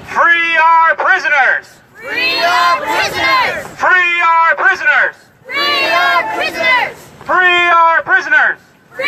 Free our prisoners! Free our prisoners! Free our prisoners! Free our prisoners! Free our prisoners! We're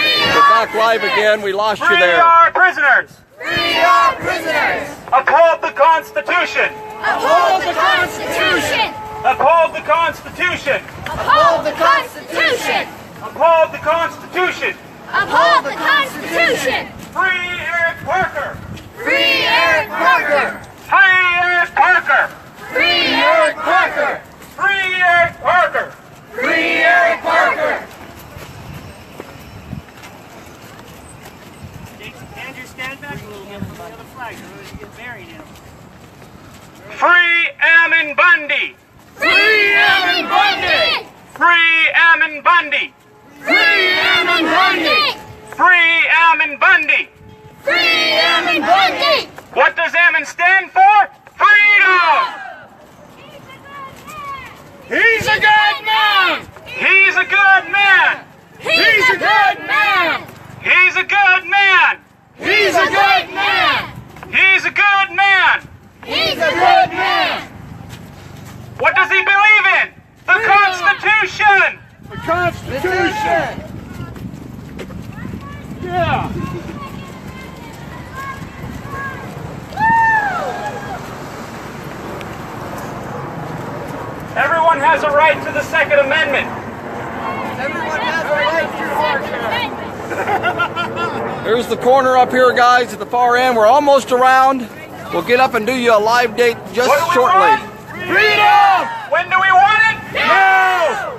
back live again. We lost you Free there. our prisoners! Free our prisoners! Uphold the Constitution! Uphold the Constitution! Uphold the Constitution! Uphold the Constitution! Uphold the Constitution! Uphold the Constitution! Free Eric Parker! Free Eric Parker! Free Eric Parker! Free Eric Parker! Free Eric Parker! Free Eric Parker! Andrew, stand back a little bit from the other flag. You get buried in them. Free Ammon Bundy! Free Ryan Bundy! Free Ammon Bundy! Free Ryan Bundy! Free Ammon Bundy! Free Ryan Bundy! What does Ammon stand for? Freedom! He's a good man! He's a good man! He's a good man! He's a good man! He's a good man! He's a good man! He's a good man! What does he believe in? The Constitution! The Constitution! Yeah! Everyone has a right to the Second Amendment. Everyone has a right to Here's the corner up here, guys, at the far end. We're almost around. We'll get up and do you a live date just What do we shortly. want? Freedom! When do we want it? Now!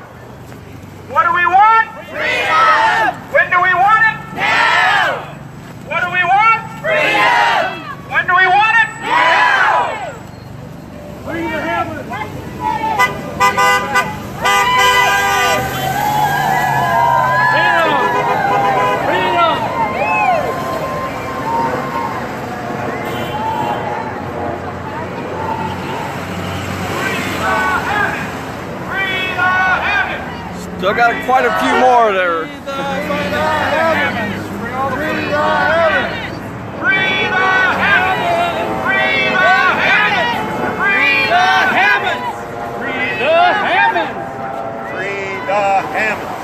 What do we want? Freedom! When do we want it? Now! What do we want? Freedom! When do we want it? Now! Still got quite a few more there. Free the Hammonds! Free the Hammonds! Free the Hammonds!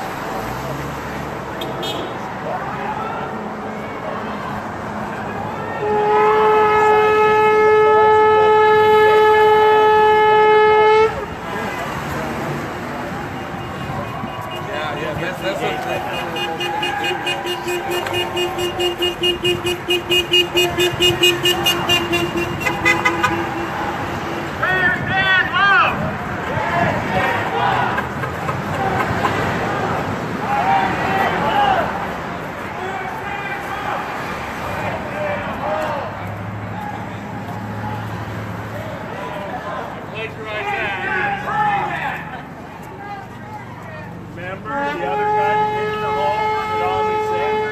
Remember, the other guys in the hole should all be safe.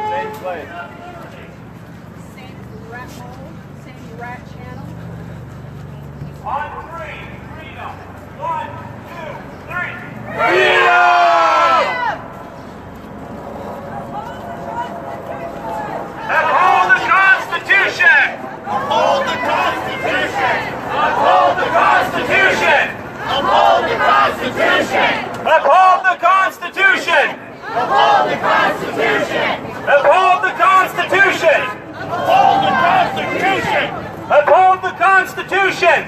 Same place. Same rat hole, same rat channel. On three, freedom. 1, 2, 3. Uphold the Constitution! Uphold the Constitution! Uphold the Constitution! Uphold the Constitution! Uphold the Constitution! Uphold the Constitution! Uphold the Constitution! Uphold the Constitution! Uphold the Constitution! Uphold the Constitution!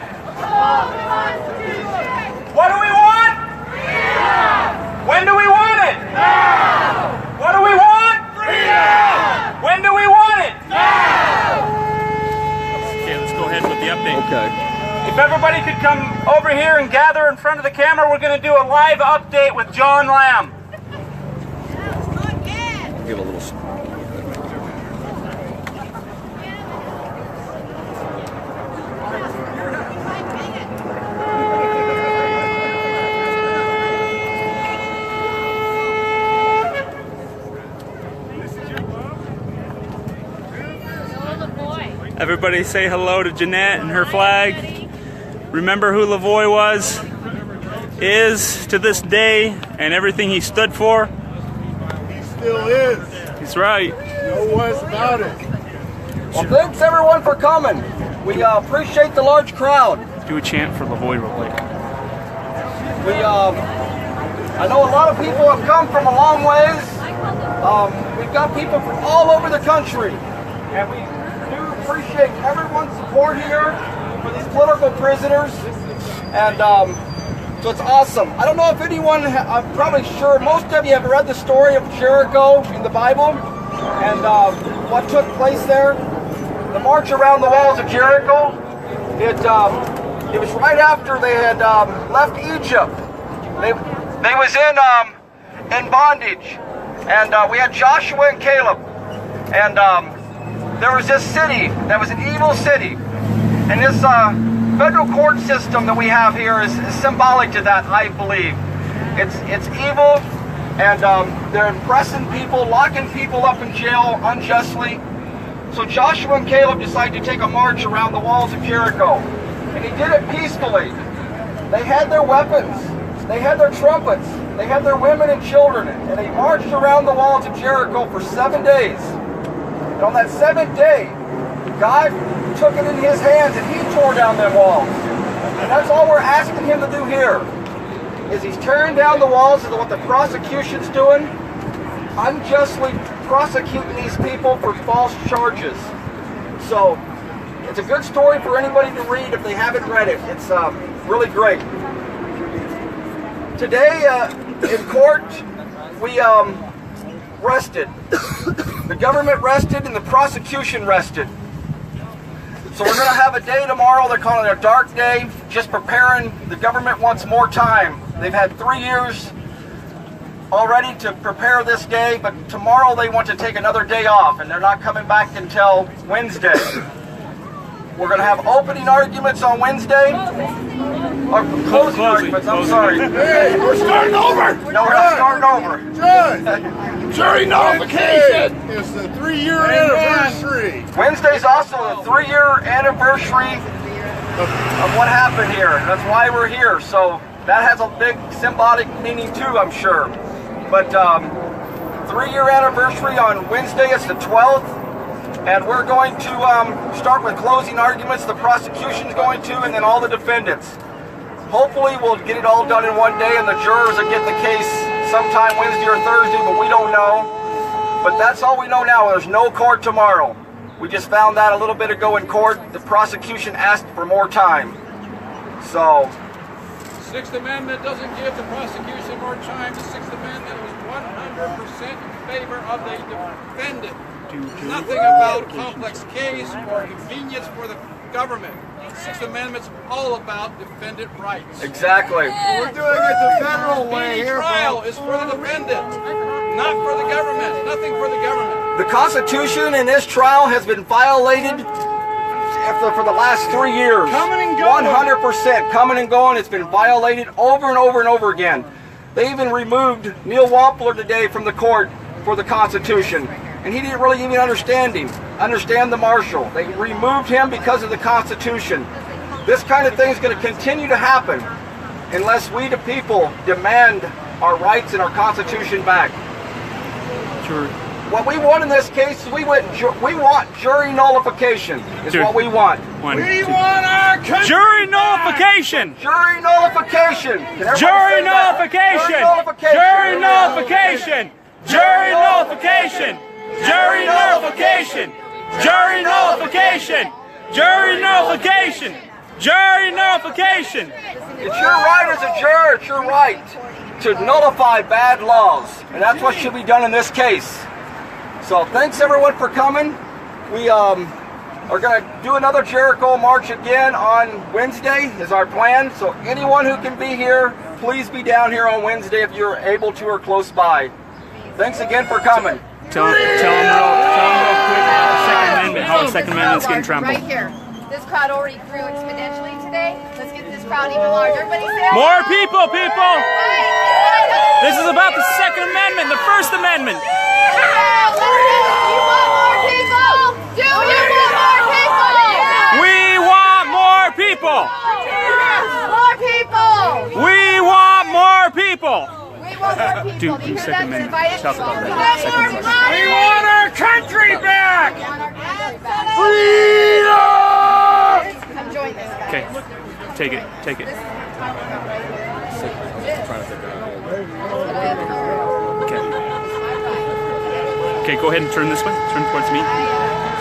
What do we want? Freedom! When do we want it? Now! What do we want? Freedom! When do we want it? Now! Okay, let's go ahead with the update. Okay. If everybody could come over here and gather in front of the camera, we're going to do a live update with John Lamb. Give a little. Everybody say hello to Jeanette and her flag. Remember who Lavoie was, is to this day, and everything he stood for. He still is. He's right. No worries about it. Well, thanks everyone for coming. We appreciate the large crowd. Do a chant for Lavoie real quick. I know a lot of people have come from a long ways. We've got people from all over the country, and we do appreciate everyone's support here for these political prisoners. And so it's awesome. I don't know if anyone, I'm probably sure most of you have read the story of Jericho in the Bible and what took place there. The march around the walls of Jericho, it was right after they had left Egypt. They was in bondage, and we had Joshua and Caleb, and there was this city that was an evil city, and this federal court system that we have here is symbolic to that, I believe. It's evil, and they're impressing people, locking people up in jail unjustly. So Joshua and Caleb decided to take a march around the walls of Jericho, and he did it peacefully. They had their weapons, they had their trumpets, they had their women and children, and they marched around the walls of Jericho for 7 days. And on that 7th day, God took it in his hands and he tore down them walls. And that's all we're asking him to do here, is he's tearing down the walls. Is what the prosecution's doing, unjustly prosecuting these people for false charges. So it's a good story for anybody to read if they haven't read it. It's really great. Today in court, we rested. The government rested and the prosecution rested. So we're going to have a day tomorrow. They're calling it a dark day, just preparing. The government wants more time. They've had 3 years already to prepare this day, but tomorrow they want to take another day off, and they're not coming back until Wednesday. We're going to have opening arguments on Wednesday. Or closing arguments, I'm sorry. Hey, we're starting over. No, we're not starting over. Judge, jury nullification. It's the 3-year anniversary. Wednesday's also the 3-year anniversary of what happened here. That's why we're here. So that has a big symbolic meaning too, I'm sure. But 3-year anniversary on Wednesday, it's the 12th. And we're going to start with closing arguments. The prosecution's going to, and then all the defendants. Hopefully we'll get it all done in one day, and the jurors will get the case sometime Wednesday or Thursday, but we don't know. But that's all we know now. There's no court tomorrow. We just found that a little bit ago in court. The prosecution asked for more time. So, Sixth Amendment doesn't give the prosecution more time. The Sixth Amendment was 100% in favor of the defendant. Nothing about a complex case or convenience for the government. The Sixth Amendment's all about defendant rights. exactly. We're doing it the federal way Any here, trial bro. is for the defendant, not for the government. Nothing for the government. The Constitution in this trial has been violated for the last 3 years. Coming and going. 100% coming and going. It's been violated over and over and over again. They even removed Neil Wampler today from the court for the Constitution. And he didn't really even understand the marshal. They removed him because of the Constitution. This kind of thing is going to continue to happen unless we, the people, demand our rights and our Constitution back. Sure. What we want in this case is we want jury nullification. Is Sure. what we want. We want our country. Jury nullification! Jury nullification. Can everybody Jury say that? nullification! Jury nullification. Jury nullification! Jury nullification! Jury nullification! Jury nullification! Jury nullification! Jury nullification! It's your right as a juror. It's your right to nullify bad laws, and that's what should be done in this case. So thanks everyone for coming. We are going to do another Jericho march again on Wednesday is our plan. So anyone who can be here, please be down here on Wednesday if you're able to or close by. Thanks again for coming. Tell them real quick how the Second Amendment's getting trampled. Right here. This crowd already grew exponentially today. Let's get this crowd even larger. Everybody say More people, people! This is about the Second Amendment, the First Amendment. You want more people? Do you want more people? We want more people! More people! We want more people! We want more people. Do you hear Second that? Amendment. Invited Talk people. about We that. want more Second people. We want our country back. We want our country back. Freedom! Take it. Take it. Okay. Okay, go ahead and turn this way. Turn towards me.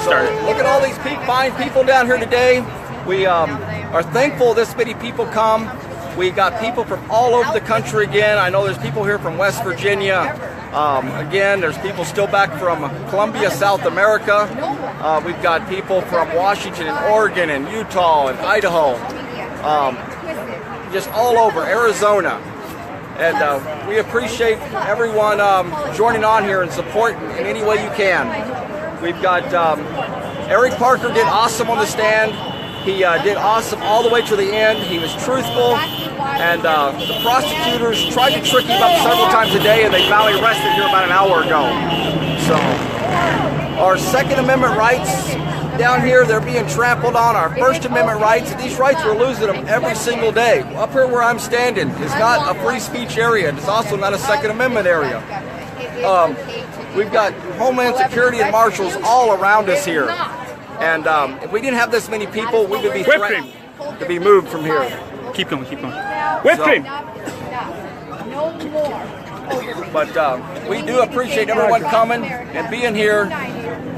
Start it. Look at all these fine people down here today. We are thankful this many people come. We got people from all over the country again. I know there's people here from West Virginia. Again, there's people still back from Colombia, South America. We've got people from Washington and Oregon and Utah and Idaho. Just all over, Arizona. And we appreciate everyone joining on here and supporting in any way you can. We've got Eric Parker did awesome on the stand. He did awesome all the way to the end. He was truthful. And the prosecutors tried to trick him up several times a day, and they finally arrested here about an hour ago. So our Second Amendment rights down here, they're being trampled on. Our First Amendment rights, and these rights, we're losing them every single day. Up here where I'm standing, it's not a free speech area. It's also not a Second Amendment area. We've got Homeland Security and marshals all around us here. And if we didn't have this many people, we would be threatened to be moved from here. Keep going, keep going. Whip cream! But we do appreciate everyone coming and being here.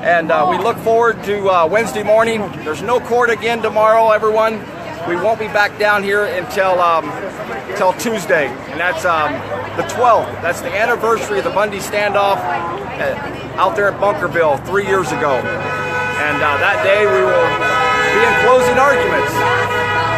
And we look forward to Wednesday morning. There's no court again tomorrow, everyone. We won't be back down here until Tuesday. And that's the 12th. That's the anniversary of the Bundy standoff out there at Bunkerville 3 years ago. And that day we will be in closing arguments.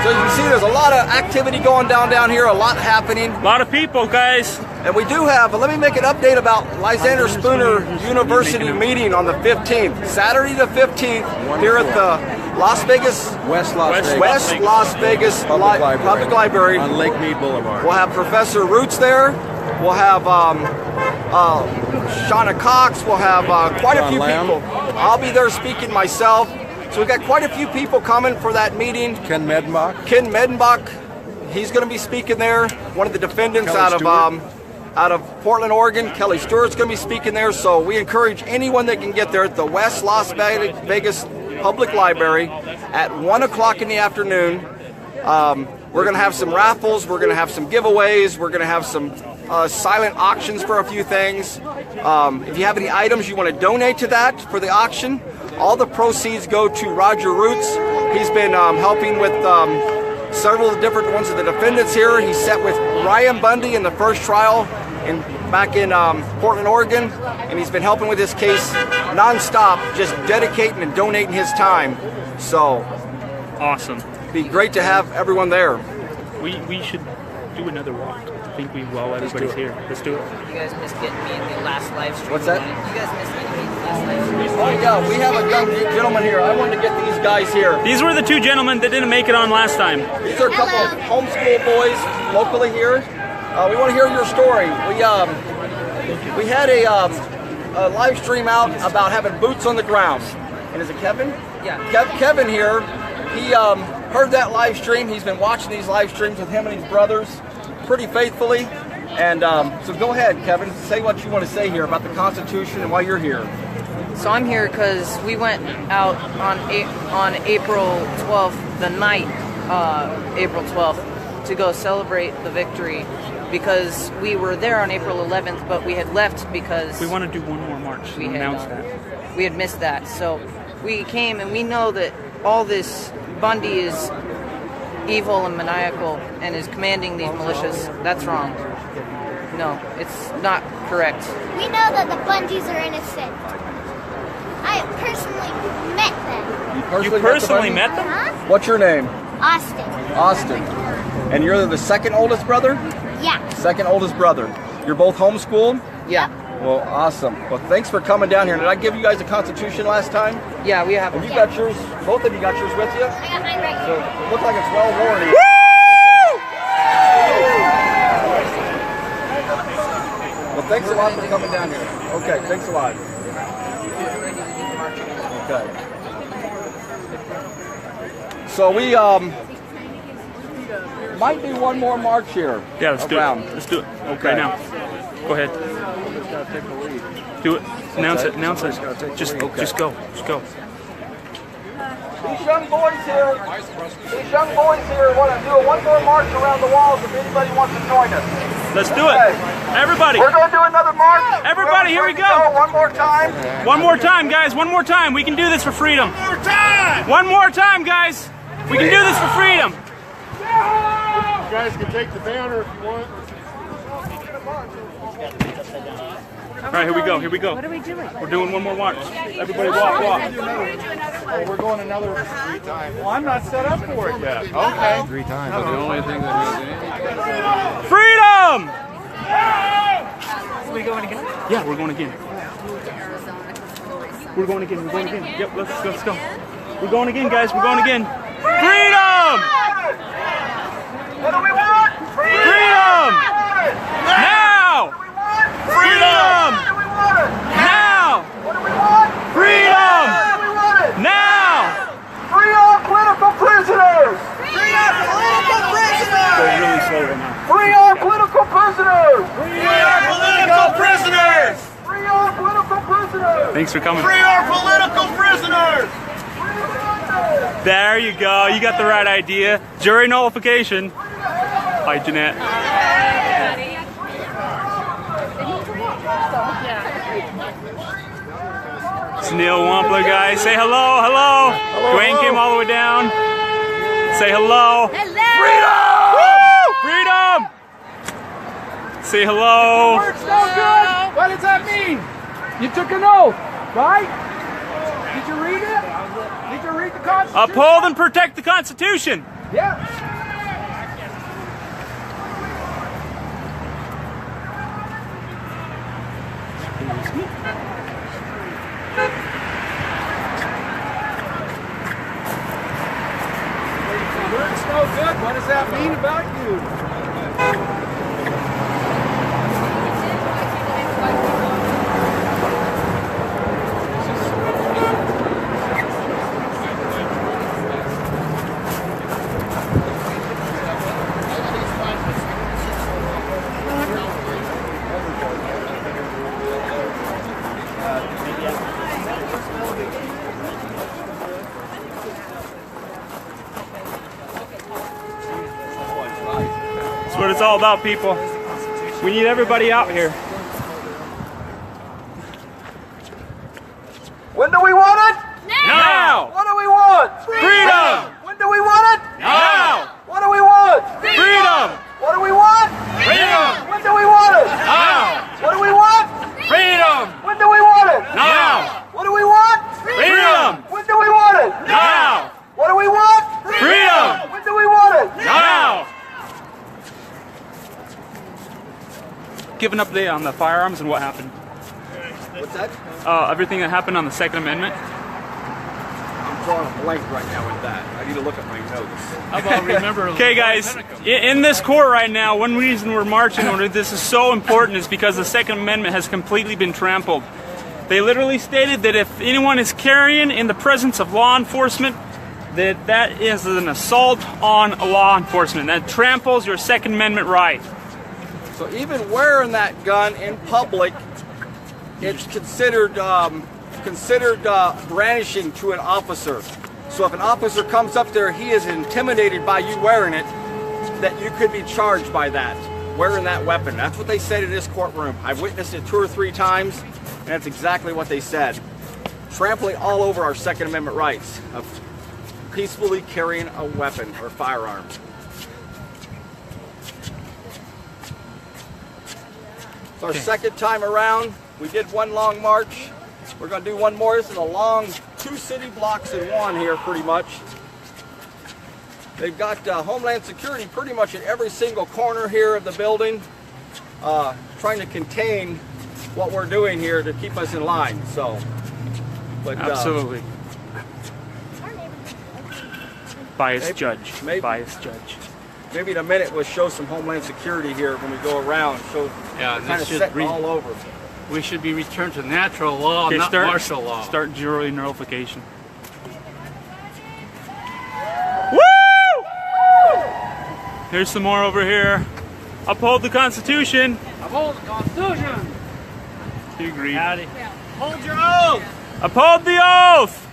So you can see there's a lot of activity going down here, a lot happening. A lot of people, guys. And we do have, let me make an update about Lysander Spooner University meeting on the 15th. Saturday the 15th here at the Las Vegas, West Las Vegas Public Library on Lake Mead Boulevard. We'll have Professor Roots there. We'll have Shauna Cox. We'll have quite a few people. I'll be there speaking myself. So we've got quite a few people coming for that meeting. Ken Medenbach, he's going to be speaking there. One of the defendants out of Portland, Oregon. Kelli Stewart's going to be speaking there. So we encourage anyone that can get there at the West Las Vegas Public Library at 1 o'clock in the afternoon. We're going to have some raffles. We're going to have some giveaways. We're going to have some silent auctions for a few things. If you have any items you want to donate to that for the auction, all the proceeds go to Roger Roots. He's been helping with several of the different ones of the defendants here. He sat with Ryan Bundy in the first trial back in Portland, Oregon, and he's been helping with this case nonstop, just dedicating and donating his time. So awesome. It'd be great to have everyone there. We should do another walk. I think while everybody's here. Let's do it. You guys missed getting me in the last live stream. What's that? You guys missed getting me in the last live stream. Oh yeah, we have a young gentleman here. I wanted to get these guys here. These were the two gentlemen that didn't make it on last time. These are a couple of homeschool boys locally here. We want to hear your story. We had a live stream out about having boots on the ground. And is it Kevin? Yeah. Kevin here, he heard that live stream. He's been watching these live streams with him and his brothers pretty faithfully. And so go ahead, Kevin, say what you want to say here about the Constitution and why you're here. So I'm here because we went out on April 12th, the night, April 12th, to go celebrate the victory, because we were there on April 11th, but we had left because we want to do one more march. We had missed that. So we came, and we know that all this Bundy is evil and maniacal and is commanding these militias. That's wrong. No, it's not correct. We know that the Bundys are innocent. I personally met them. You personally met them? Huh? What's your name? Austin. And you're the second oldest brother? Yeah. Second oldest brother. You're both homeschooled? Yeah. Well, awesome. Well, thanks for coming down here. Did I give you guys a Constitution last time? Yeah, we have. Have you got yours? Both of you got yours with you? I got mine right So here. it looks like it's well worn. Woo! Well, thanks a lot for coming down here. Okay, thanks a lot. Okay. So we might do one more march here. Yeah, let's do it. Let's do it. Okay. Right now. Go ahead. Do it. Announce it. Just go. Just go. Can you young boys here want to do a one more march around the walls if anybody wants to join us. Let's do it. Everybody. We're going to do another march. Everybody, here we go. One more time. One more time, guys. One more time. We can do this for freedom. One more time! One more time, guys. We can do this for freedom. You guys can take the banner if you want. All right, here we go. Here we go. What are we doing? We're doing one more march. Everybody walk, walk. We're going another 3 times. Well, I'm not set up for it yet. Okay. 3 times. But the only thing that Freedom! Are we going again? Yeah, we're going again. We're going again. We're going again. Yep, let's go. We're going again, guys. We're going again. Freedom! What do we want? Freedom! Now! Freedom! What do we want? Now! What do we want? Freedom! What do we want? Now! Free all political prisoners! Free all political Go prisoners! really slow right now. Free all political prisoners! Free our political prisoners! Free all political prisoners! Thanks for coming. Free our political prisoners! There you go. You got the right idea. Jury nullification. Bye, Jeanette. It's Neil Wampler, guys. Say hello, hello. Dwayne came all the way down. Say hello. Freedom! Woo! Freedom! Say hello. Work's no good! What does that mean? You took an oath, right? Did you read it? Did you read the Constitution? Uphold and protect the Constitution. Yeah. Work's no good. What does that mean about you? That's what it's all about, people. We need everybody out here. When do we want it? Now! What do we want? Freedom! When do we want it? Now! What do we want? Freedom! What do we want? Freedom! When do we want it? Now! What do we want? Freedom! When do we want it? Now! What do we want? Freedom! When do we want it? Now! What do we want? Freedom! When do we want it? Now! Give an update on the firearms and what happened. What's that? Everything that happened on the Second Amendment. I'm drawing a blank right now with that. I need to look at my notes. How about remember? Okay, guys, in this court right now, one reason we're marching on it, this is so important, is because the Second Amendment has completely been trampled. They literally stated that if anyone is carrying in the presence of law enforcement, that is an assault on law enforcement. That tramples your Second Amendment right. So even wearing that gun in public, it's considered brandishing to an officer. So if an officer comes up there, he is intimidated by you wearing it, that you could be charged by that, wearing that weapon. That's what they said in this courtroom. I've witnessed it 2 or 3 times, and that's exactly what they said. Trampling all over our Second Amendment rights of peacefully carrying a weapon or firearm. It's our second time around. We did one long march. We're going to do one more. This is a long 2 city blocks in one here, pretty much. They've got Homeland Security pretty much at every single corner here of the building, trying to contain what we're doing here to keep us in line. So, but Absolutely. Biased judge. maybe. Biased judge. maybe in a minute we'll show some Homeland Security here when we go around. So Yeah, kind of this should set all over. we should be returned to natural law, Okay, not martial law. Start jury nullification. Woo! Here's some more over here. Uphold the Constitution. Uphold the Constitution. You agree? Hold your oath. Uphold the oath.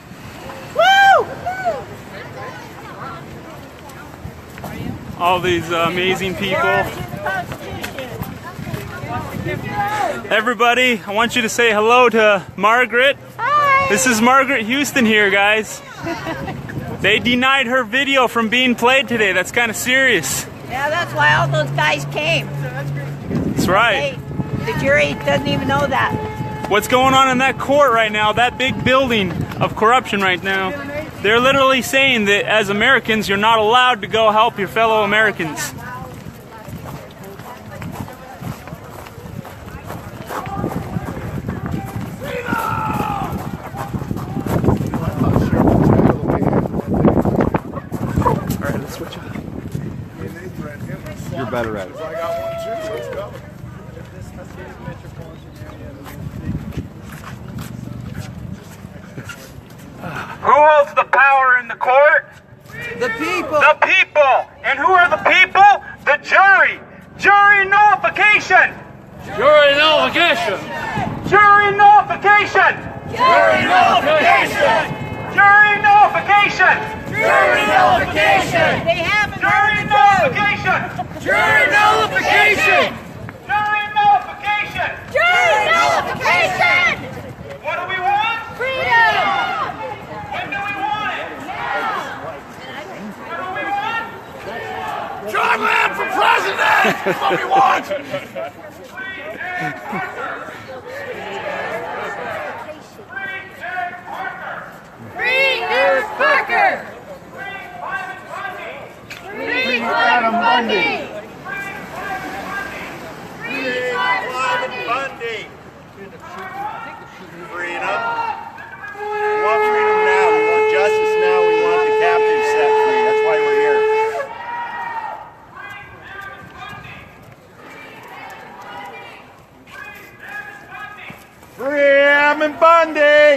Woo! all these amazing people. Everybody, I want you to say hello to Margaret. Hi. This is Margaret Houston here, guys. They denied her video from being played today. That's kind of serious. Yeah, that's why all those guys came. That's right. Hey, the jury doesn't even know that. What's going on in that court right now, that big building of corruption right now, they're literally saying that as Americans, you're not allowed to go help your fellow Americans. Alright, let's switch up. You're better at it. Who holds the power in the court? The people. The people. And who are the people? The jury. Jury nullification. Jury nullification. Jury nullification. Jury nullification. Jury nullification. Jury nullification. They haven't Jury heard the truth. nullification. Jury nullification. Jury nullification. Jury nullification. What do we want? Freedom. When do we want it? What do we want? John Lamb for president. That's what we want. Free Eric Parker. Free Ryan Bundy. Free Ryan Bundy. Freedom. We want freedom now. We want justice now. We want the captives set free. That's why we're here. Free Ryan Bundy.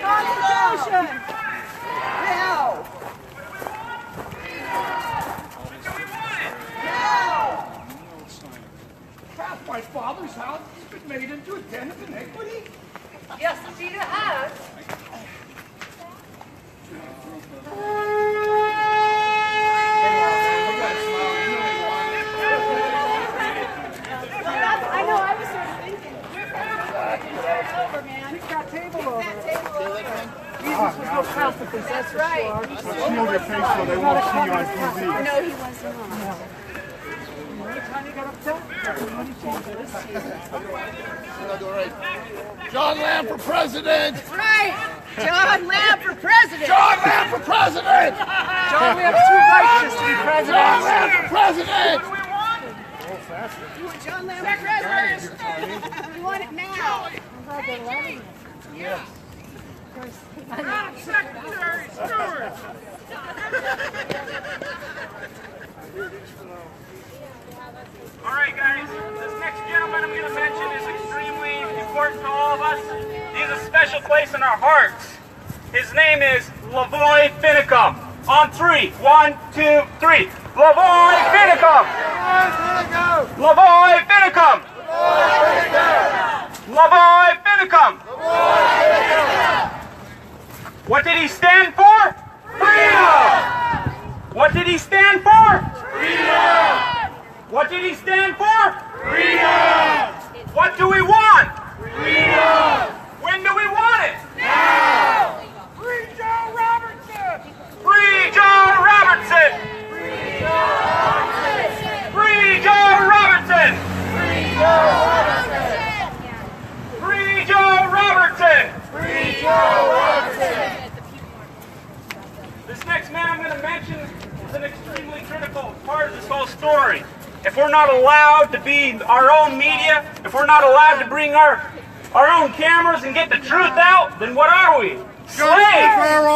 Constitution. Now. Hath my father's house been made into a den of iniquity? Yes, indeed it has. I know, I was sort of thinking. Kick that table over. That's right. Shield your face so they won't see you on TV. No, he wasn't on. John Lamb for president. Right. John Lamb for president. John Lamb for president. John Lamb's too righteous to be president. John Lamb for president. You want John Lamb for president? We want it now. Secretary Stewart. All right, guys. This next gentleman I'm going to mention is extremely important to all of us. He has a special place in our hearts. His name is Lavoy Finicum. On three. 1, 2, 3. Lavoy Finicum. Lavoy Finicum. Lavoy Finicum. What did he stand for? Freedom. What did he stand for? Freedom. What did he stand for? Freedom! What do we want? Freedom! When do we want it? Now! Free Joe Robertson. Free John Robertson! Free Joe Robertson. Free John Robertson! Free Joe Robertson. Free John Robertson! Free Joe Robertson. This next man I'm going to mention is an extremely critical part of this whole story. If we're not allowed to be our own media, if we're not allowed to bring our own cameras and get the truth out, then what are we? Slaves!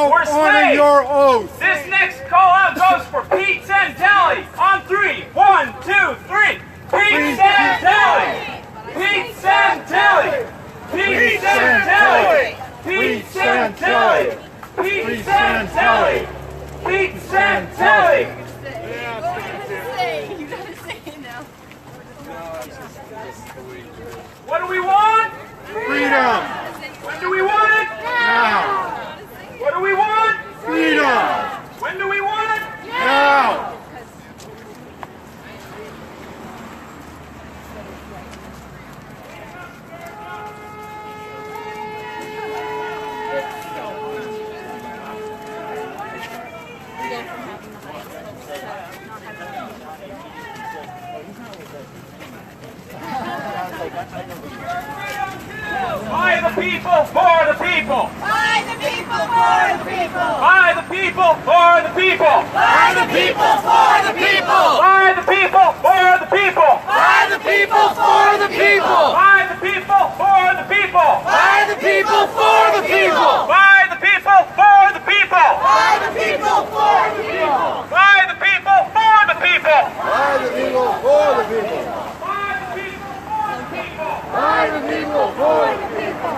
We're slaves! Your oath. This next call out goes for Pete Santelli. On three. 1, 2, 3. Pete Santelli! Pete Santelli! Pete Santelli! Pete Santelli! Pete Santelli! Pete Santelli! You gotta say it now. What do we want? Freedom. When do we want it? Now. What the people, for the people. By the people, for the people. By the people, for the people. By the people, for the people. By the people, for the people. By the people, for the people. By the people, for the people. By the people, for the people. By the people, for the people. By the people, for the people. By the people, for the people. By the people, for the people. By the people, for the people. By the people, for the people.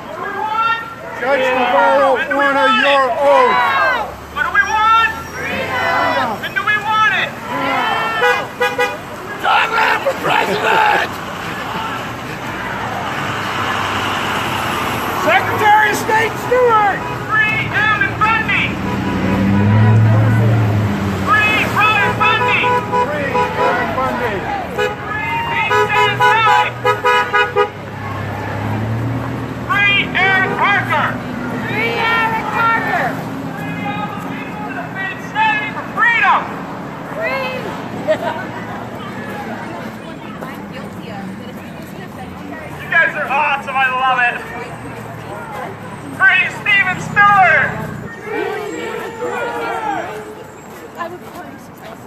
What do we want? Judge Navarro, honor your oath. What do we want? Freedom. When do we want it? John Lamb for president! Secretary of State Stewart! Free Ryan Bundy. Free Ryan Bundy. Free Ryan Bundy. Free Pete Sansai. Free Eric Parker. Free Eric Parker! Free all the people that have been standing for freedom. Free! You guys are awesome. I love it. Free Steven Stewart.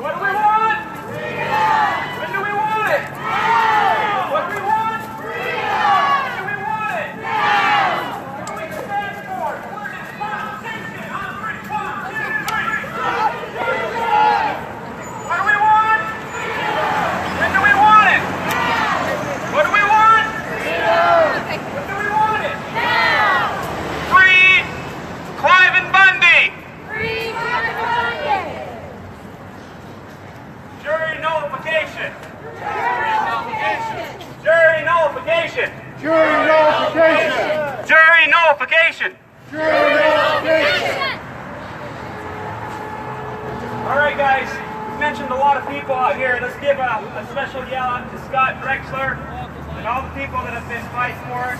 What do we want? When do we want it? What do we want? When do we want it? What do we stand for? Word is Constitution. On three. 1, 2, 3. What do we want? When do we want it? What do we want? When do we want it? Free Cliven Bundy. Free Ryan Bundy! Jury nullification. Jury nullification. Jury nullification. Jury nullification. Jury nullification. All right, guys. We mentioned a lot of people out here. Let's give a special yell out to Scott Drexler and all the people that have been fighting for us.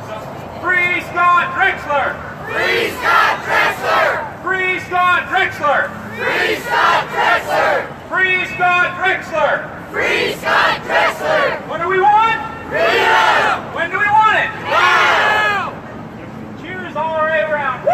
So, free Scott Drexler! Free Scott Drexler! Free Scott Drexler! Free Scott Drexler! Free Scott Drexler! Free Scott Drexler! What do we want? Freedom! When do we want it? Now! Cheers all the way around. Woo!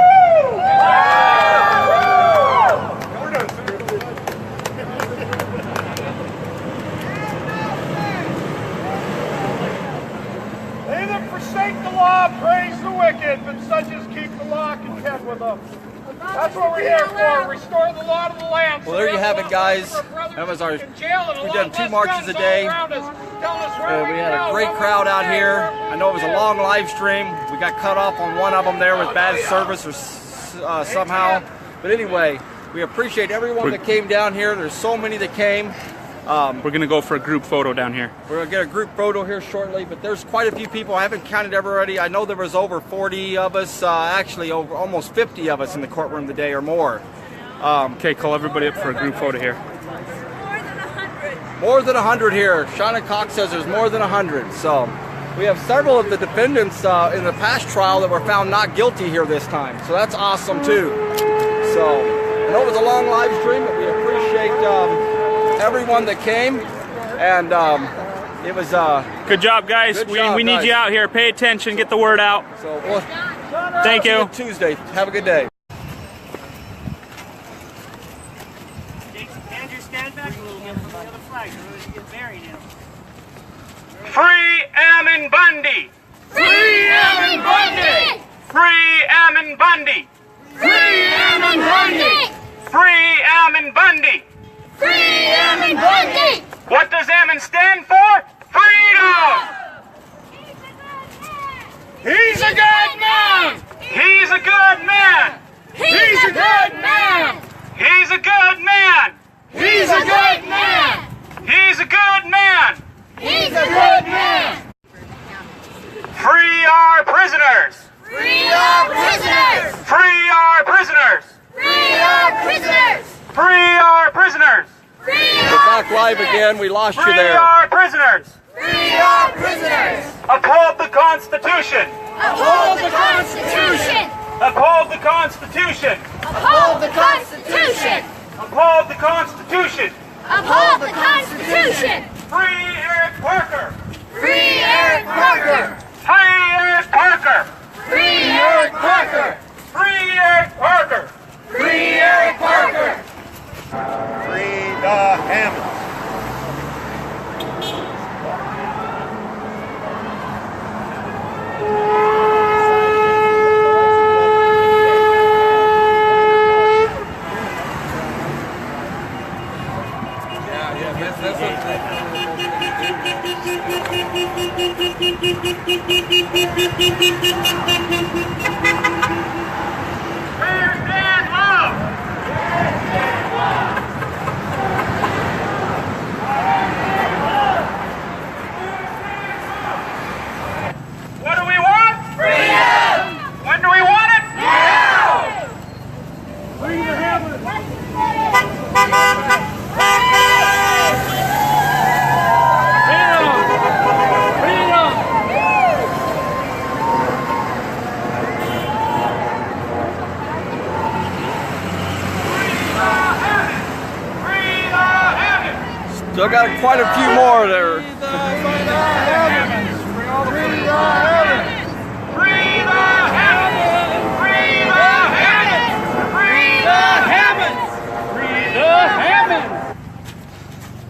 They that forsake the law praise the wicked, but such as keep the law content with them. That's what we're here for. Restore the law to the land. Well, there you have it, guys. That was our. We done 2 marches a day. We had a great crowd out here. I know it was a long live stream. We got cut off on one of them there with bad service or somehow. But anyway, we appreciate everyone that came down here. There's so many that came. We're gonna go for a group photo down here. We're gonna get a group photo here shortly, but there's quite a few people. I haven't counted everybody. I know there was over 40 of us, actually over almost 50 of us in the courtroom today or more. Okay, call everybody up for a group photo here. More than 100 here. Shauna Cox says there's more than 100. So we have several of the defendants in the past trial that were found not guilty here this time. So that's awesome too. So I know it was a long live stream, but we appreciate everyone that came, and it was good job, guys. Good job, we need guys. you out here. Pay attention. Get the word out. So Thank you. Tuesday. Have a good day. Andrew, stand back a little bit from the other flag. You get buried in them. Free Ammon Bundy! Free Ryan Bundy! Free Ammon Bundy! Free Ryan Bundy! Free Ammon Bundy! Free Ryan Bundy! What does Ammon stand for? Freedom! He's a good man! He's a good man! He's a good man! He's a good man! He's a good man! He's a good man! He's a good man! Free our prisoners! Free our prisoners! Free our prisoners! Free our prisoners! Free our prisoners! Free We're back live again. We lost you Free there. our prisoners! Free our prisoners! Uphold the Constitution! Uphold the Constitution! Uphold the Constitution! Uphold the Constitution! Uphold the Constitution! Uphold the Constitution! Free Eric Parker! Free Eric Parker! Free Eric Parker! stand love. What do we want? Freedom! When do we want it? Now! Still got quite a few more there.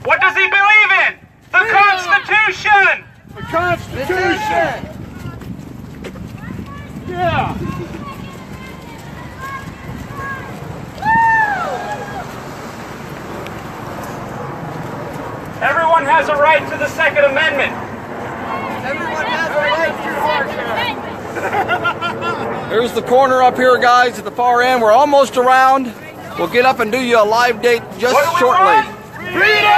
What does he believe in? The Constitution! The Constitution! Yeah! Everyone has a right to the Second Amendment. Everyone has a right to Here's the corner up here, guys, at the far end. We're almost around. We'll get up and do you a live date just shortly. Freedom!